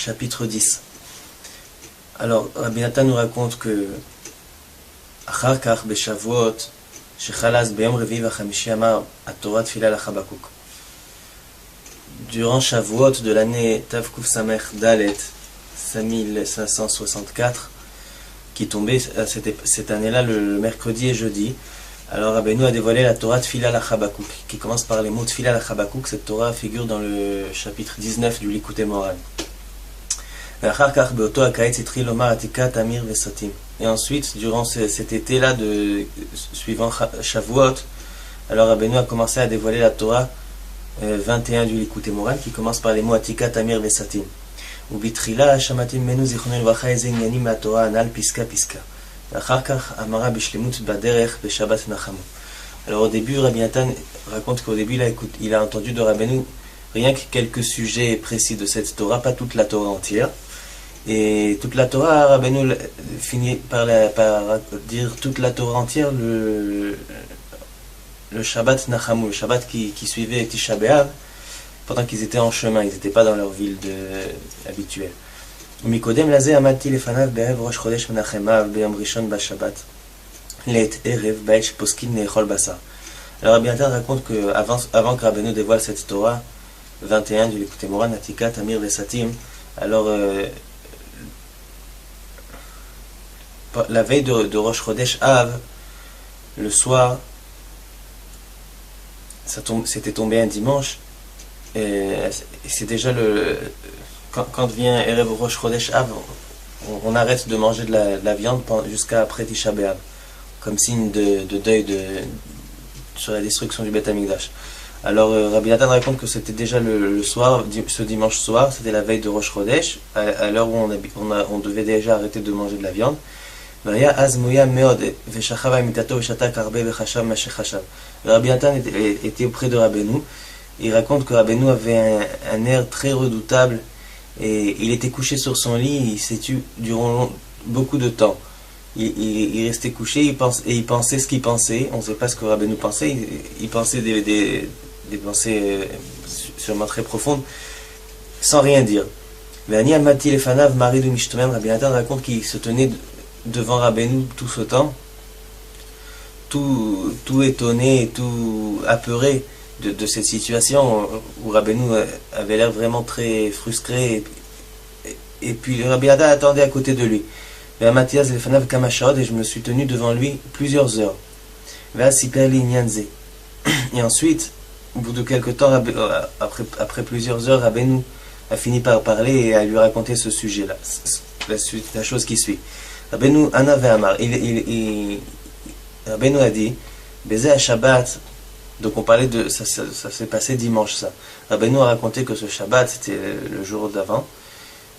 chapitre 10. Alors, Rabbi Nathan nous raconte que Achar kach beshavuot shechalaz beyom revi'i v'chamishi amar Torah tfila lachabakuk. Durant Shavuot de l'année Tavkuf Samech Dalet 5564, qui tombait cette année-là le mercredi et jeudi, alors Rabbeinu a dévoilé la Torah Tfila lachabakuk, qui commence par les mots Tfila lachabakuk. Cette Torah figure dans le chapitre 19 du Likutei Moharan. Et ensuite, durant cet été-là, suivant Shavuot, alors Rabbeinu a commencé à dévoiler la Torah 21 du Likutei Moharan, qui commence par les mots Atika, Tamir, Vesatim. Ubitrila, Shamatim, Menu, Zichron, Elvacha, Ezenyani, Matora, Anal, Piska, Piska. Amara, Bishlemut, Baderech, Beshabbat, Nachamu. Alors au début, Rabbi Nathan raconte qu'au début, il a entendu de Rabbeinu rien que quelques sujets précis de cette Torah, pas toute la Torah entière. Et toute la Torah, Rabbeinu finit par dire toute la Torah entière le Shabbat Nachamu, le Shabbat qui suivait Tisha B'Av, pendant qu'ils étaient en chemin, ils n'étaient pas dans leur ville habituelle. Mikodem lazé amati lefanav be'ev rosh chodesh menachem av be'yom rishon b'Shabbat le'et erev ba'et poskin ne'echol basar. Alors Rabbi Nathan raconte que avant que Rabbeinu dévoile cette Torah 21 du Likutei Moharan, Atika, Tamir, Vesatim, alors la veille de Rosh Chodesh Av, le soir, c'était tombé un dimanche, et c'est déjà quand vient Erev Rosh Chodesh Av, on arrête de manger de la viande jusqu'à après Tisha B'Av, comme signe de deuil sur la destruction du Beth Amikdash. Alors Rabbi Nathan raconte que c'était déjà le soir, ce dimanche soir, c'était la veille de Rosh Chodesh, à l'heure où on devait déjà arrêter de manger de la viande. Rabbi Nathan était auprès de Rabbeinu. Il raconte que Rabbeinu avait un air très redoutable et il était couché sur son lit, il s'est tué durant beaucoup de temps. Il restait couché il pensait ce qu'il pensait. On ne sait pas ce que Rabbeinu pensait. Il pensait des pensées sûrement très profondes sans rien dire. Rabbi Nathan raconte qu'il se tenait devant Rabbeinu tout ce temps, tout étonné et tout apeuré de cette situation où Rabbeinu avait l'air vraiment très frustré, et puis Rabbi Nathan attendait à côté de lui. Et je me suis tenu devant lui plusieurs heures. Et ensuite, au bout de quelques temps, après plusieurs heures, Rabbeinu a fini par parler et à lui raconter ce sujet-là, la chose qui suit. Rabbeinu Ana ve'amar, Rabbeinu a dit, Beze à Shabbat, donc on parlait de, ça s'est passé dimanche ça. Rabbeinu a raconté que ce Shabbat, c'était le jour d'avant,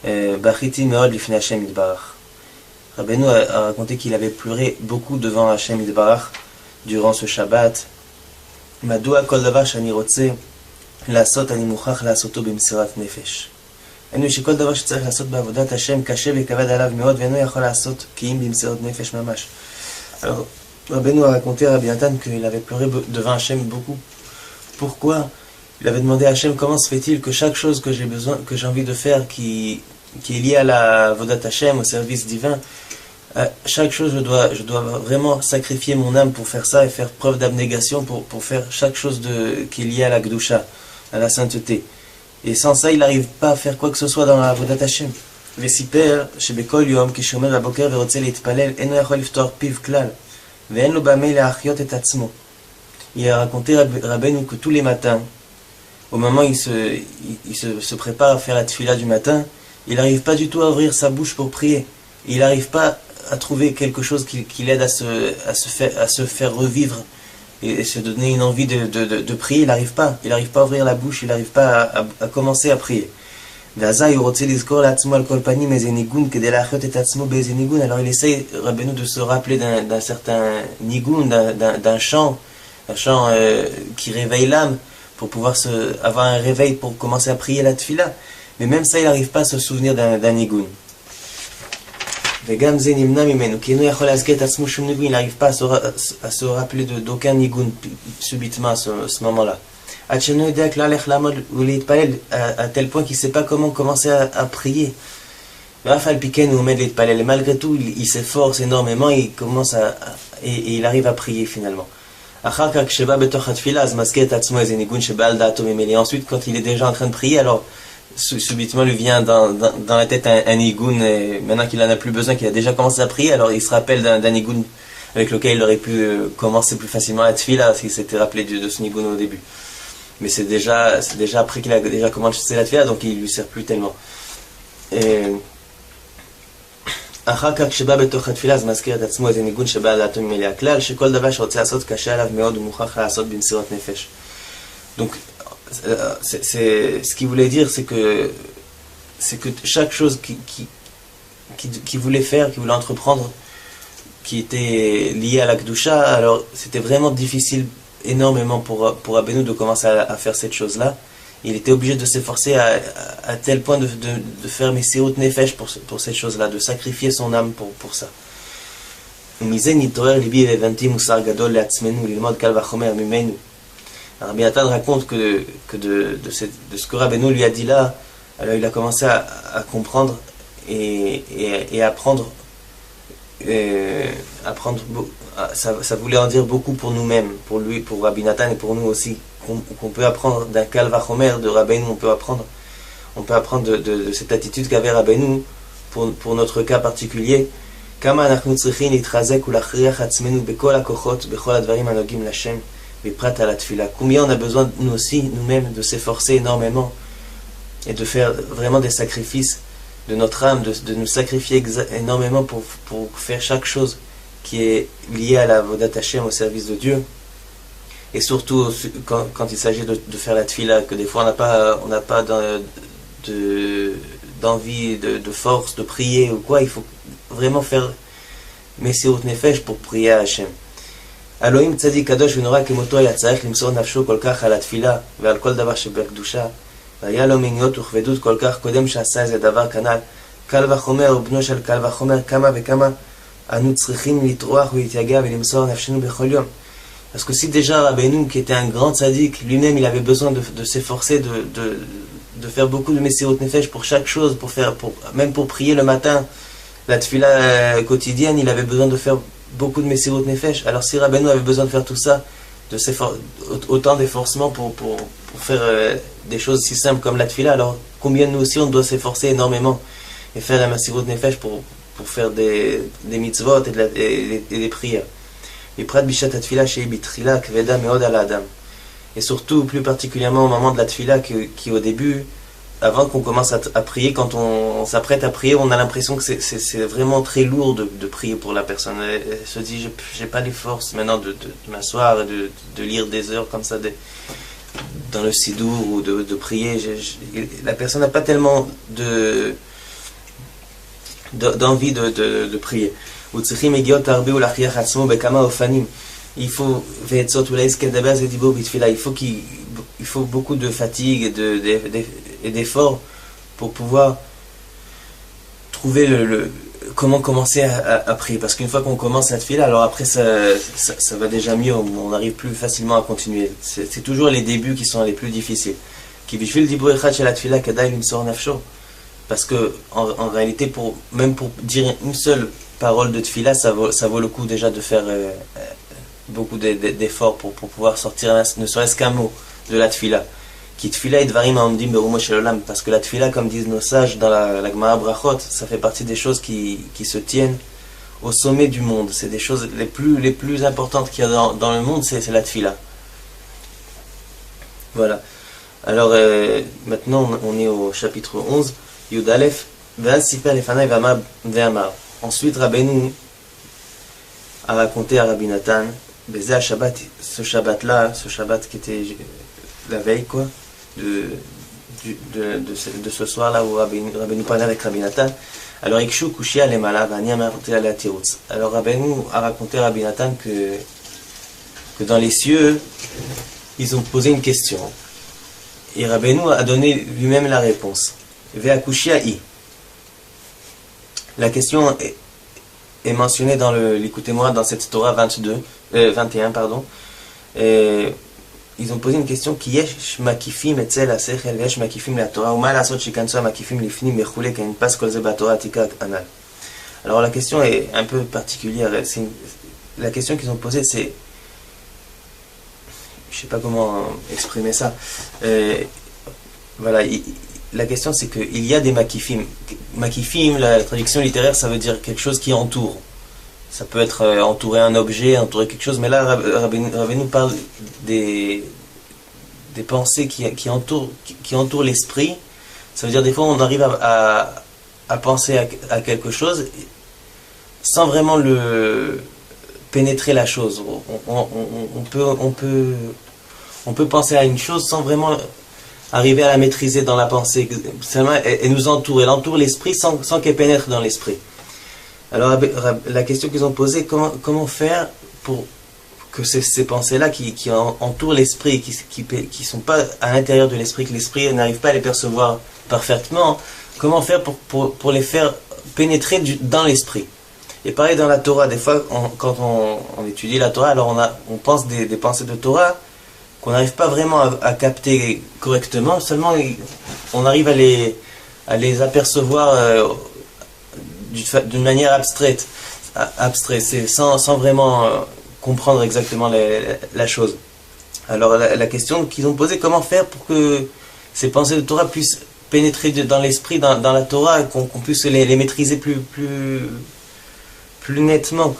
Bachiti me'od lifnei Hashem yitbarach. Rabbeinu a raconté qu'il avait pleuré beaucoup devant Hashem yitbarach durant ce Shabbat. Madua kol davar shani rotze la'asot ani muchach la'asoto b'msirat nefesh. שכל דבר שצריך לעשות בעבודת השם קשה וכבד עליו מאוד ואינו יכול לעשות כי אם במסירות נפש ממש. Alors, Rabbeinu a raconté à Rabbi Nathan qu'il avait pleuré devant Hachem beaucoup. Pourquoi? Il avait demandé à Hachem comment se fait-il que chaque chose que j'ai besoin, que j'ai envie de faire qui est liée à la Avodat Hachem, au service divin, chaque chose je dois vraiment sacrifier mon âme pour faire ça et faire preuve d'abnégation pour faire chaque chose qui est liée à la Gdusha, à la sainteté. Et sans ça, il n'arrive pas à faire quoi que ce soit dans la Avodat Hashem. Vesiper, shebekol yom, kishomer baboker verotze leitpalel, eno yachol liftor piv klal, ve'en lo bamei le'achiot et atzmo. Il a raconté Rabbeinu que tous les matins, au moment où il se prépare à faire la tefila du matin, il n'arrive pas du tout à ouvrir sa bouche pour prier. Il n'arrive pas à trouver quelque chose qui l'aide à se faire revivre et se donner une envie de prier. Il n'arrive pas à ouvrir la bouche, il n'arrive pas à commencer à prier. Alors il essaye, Rabbeinu, de se rappeler d'un certain nigun, d'un chant qui réveille l'âme, pour pouvoir avoir un réveil pour commencer à prier la tefila. Mais même ça, il n'arrive pas à se souvenir d'un nigun. Il n'arrive pas à se rappeler d'aucun nigun subitement à ce moment-là. à tel point qu'il ne sait pas comment commencer à prier. Et malgré tout, il s'efforce énormément, il commence et il arrive à prier finalement. Ensuite, quand il est déjà en train de prier, alors subitement lui vient dans la tête un nigoun, maintenant qu'il en a plus besoin, qu'il a déjà commencé à prier, alors il se rappelle d'un nigoun avec lequel il aurait pu commencer plus facilement la tfila s'il s'était rappelé de ce nigoun au début. Mais c'est déjà après qu'il a déjà commencé la tfila, donc il lui sert plus tellement. אחר כך כשבא בתוך התפילה אז מזכיר את עצמו איזה ניגון שבא על דעתו ממילא הכלל שכל דבר שרוצה לעשות קשה עליו מאוד ומוכרח לעשות במסירות נפש. Donc ce qu'il voulait dire c'est que chaque chose qu'il voulait faire, qu'il voulait entreprendre, qui était liée à la Kedusha, alors c'était vraiment difficile énormément pour Rabbeinu de commencer à faire cette chose-là. Il était obligé de s'efforcer à tel point de faire Messirut Nefesh pour cette chose-là, de sacrifier son âme pour ça. Rabbi Natan raconte que de ce que Rabbeinu lui a dit là, alors il a commencé à comprendre et apprendre. Ça voulait en dire beaucoup pour nous-mêmes, pour lui, pour Rabbi Natan et pour nous aussi, qu'on peut apprendre d'un Kal Vachomer de Rabbeinu, on peut apprendre de cette attitude qu'avait Rabbeinu pour notre cas particulier. Combien on a besoin nous aussi, nous-mêmes, de s'efforcer énormément et de faire vraiment des sacrifices de notre âme, de nous sacrifier énormément pour faire chaque chose qui est liée à la Vodat Hashem, au service de Dieu. Et surtout quand il s'agit de faire la tfila, que des fois on n'a pas d'envie, de force de prier ou quoi, il faut vraiment faire Messirut Nefesh pour prier à Hashem. אלוהים צדיק קדוש ונורא כמותו היה צריך למסור נפשו כל כך על התפילה ועל כל דבר שבקדושה, והיה לו מיניות וכבדות כל כך קודם שעשה איזה דבר כנ"ל. קל וחומר ובנו של קל וחומר כמה וכמה אנו צריכים לטרוח ולהתייגע ולמסור נפשנו בכל יום. Parce que si déjà Rabbeinu, qui était un grand tzaddik, lui-même il avait besoin de s'efforcer de faire beaucoup de Messirut Nefesh pour chaque chose, même pour prier le matin, la tefila quotidienne, il avait besoin de faire beaucoup de Messirut Nefesh. Alors si Rabbeinu avait besoin de faire tout ça, autant d'efforcements pour faire des choses si simples comme la tefila, alors combien nous aussi on doit s'efforcer énormément et faire un Messirut Nefesh pour faire des mitzvot et des prières. Et surtout, plus particulièrement au moment de la tefila, qui au début, avant qu'on commence à prier, quand on s'apprête à prier, on a l'impression que c'est vraiment très lourd de prier pour la personne. Elle se dit, j'ai pas les forces maintenant de m'asseoir et de lire des heures comme ça dans le sidour ou de prier. La personne n'a pas tellement d'envie de prier. Il faut beaucoup de fatigue et d'efforts pour pouvoir trouver comment commencer à prier. Parce qu'une fois qu'on commence à tefila, alors après ça va déjà mieux, on arrive plus facilement à continuer. C'est toujours les débuts qui sont les plus difficiles. Parce que en réalité, même pour dire une seule parole de tefila, ça vaut le coup déjà de faire beaucoup d'efforts pour pouvoir sortir ne serait-ce qu'un mot de la tefila. Qui tefila et dvarim ha'omdim berumo shel olam, parce que la tefila, comme disent nos sages dans la Gemara Brachot, ça fait partie des choses qui se tiennent au sommet du monde. C'est des choses les plus importantes qu'il y a dans le monde, c'est la tefila. Voilà. Alors maintenant on est au chapitre 11, Yud Aleph, Ve'al siper lefanai ve'amar. Ensuite Rabbeinu a raconté à Rabbi Natan, Bezeh Shabbat, ce Shabbat qui était la veille quoi, de ce soir-là où Rabbeinu parlait avec Rabbi Natan. Alors Ikshu Kushia Lemala, Vani Amarté ala Tirutz. Alors Rabbeinu a raconté à Rabbi Natan que dans les cieux, ils ont posé une question. Et Rabbeinu a donné lui-même la réponse. Vea Kushia I. La question est mentionnée dans l'écoutez-moi dans cette Torah 21 pardon. ils ont posé une question qui yesh makifim etzel asechel yesh makifim la Torah ou mal asot shikanso makifim lifnim mechule kan pas kol ze batorah tika anal. Alors la question est un peu particulière. La question qu'ils ont posée, c'est, je sais pas comment exprimer ça. Voilà, la question c'est qu'il y a des makifim. Makifim, la traduction littéraire, ça veut dire quelque chose qui entoure. Ça peut être entourer un objet, entourer quelque chose, mais là Rabbeinu parle des pensées qui entourent l'esprit. Ça veut dire des fois on arrive à penser à quelque chose sans vraiment pénétrer la chose. On peut penser à une chose sans vraiment arriver à la maîtriser dans la pensée. Seulement, elle nous entoure, elle entoure l'esprit sans qu'elle pénètre dans l'esprit. Alors la question qu'ils ont posée, comment faire pour que ces pensées-là qui entourent l'esprit, qui sont pas à l'intérieur de l'esprit, que l'esprit n'arrive pas à les percevoir parfaitement, comment faire pour les faire pénétrer dans l'esprit? Et pareil dans la Torah, des fois quand on étudie la Torah, alors on pense des pensées de Torah qu'on n'arrive pas vraiment à capter correctement, seulement on arrive à les apercevoir d'une manière abstraite, c'est sans vraiment comprendre exactement la chose. Alors la question qu'ils ont posée, comment faire pour que ces pensées de Torah puissent pénétrer dans l'esprit, dans la Torah, et qu'on puisse les maîtriser plus nettement.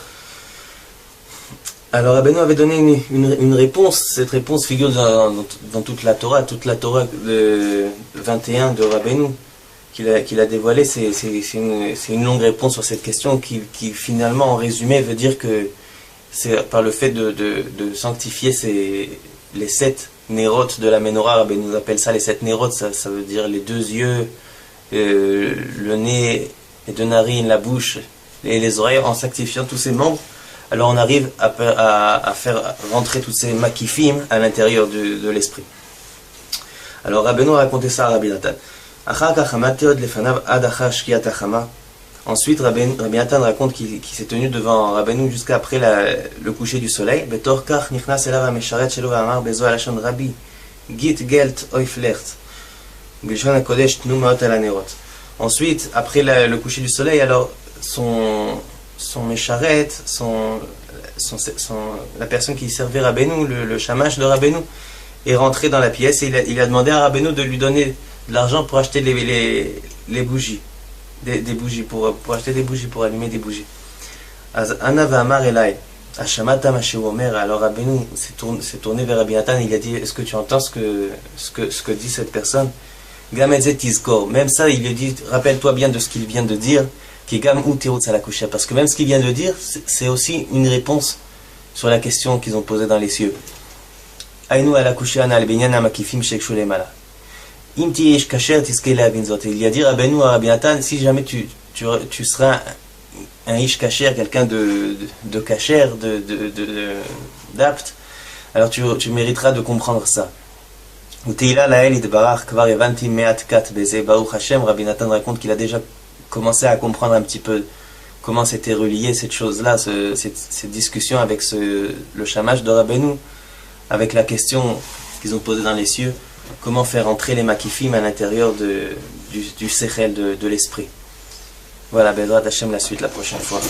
Alors Rabbeinu avait donné une réponse. Cette réponse figure dans toute la Torah de 21 de Rabbeinu qu'il a dévoilé. C'est une longue réponse sur cette question qui finalement en résumé veut dire que c'est par le fait de sanctifier les 7 nérotes de la Ménorah. Rabbeinu nous appelle ça les 7 nérotes, ça veut dire les 2 yeux, le nez, les 2 narines, la bouche et les oreilles. En sanctifiant tous ces membres, alors on arrive à faire rentrer tous ces makifim à l'intérieur de l'esprit. Alors Rabbeinu a raconté ça à Rabbi Nathan. Ensuite Rabbi Nathan raconte qu'il s'est tenu devant Rabbeinu jusqu'à après le coucher du soleil. Ensuite, après le coucher du soleil, alors son mécharet, la personne qui servait Rabbeinu, le shamash de Rabbeinu, est rentré dans la pièce et il a demandé à Rabbeinu de lui donner de l'argent pour acheter les bougies, des bougies, pour acheter des bougies, pour allumer des bougies. Ana v'amar elai, Hashamata mashu omer. Alors Rabbeinu s'est tourné vers Rabbi Nathan et il a dit, est-ce que tu entends ce que dit cette personne? Gam etzet tizkor. Même ça, il lui dit, rappelle-toi bien de ce qu'il vient de dire. Parce que même ce qu'il vient de dire, c'est aussi une réponse sur la question qu'ils ont posée dans les cieux. Il a dit Rabbeinu à Rabbi Nathan, si jamais tu seras un ish kasher, quelqu'un de kasher, d'apte, alors tu mériteras de comprendre ça. Rabbi Nathan raconte qu'il a déjà commencé à comprendre un petit peu comment c'était relié cette chose-là, cette discussion avec le shamash de Rabbeinu, avec la question qu'ils ont posée dans les cieux, comment faire entrer les makifim à l'intérieur du sechel, de l'esprit. Voilà, Bezrat Hashem, la suite la prochaine fois.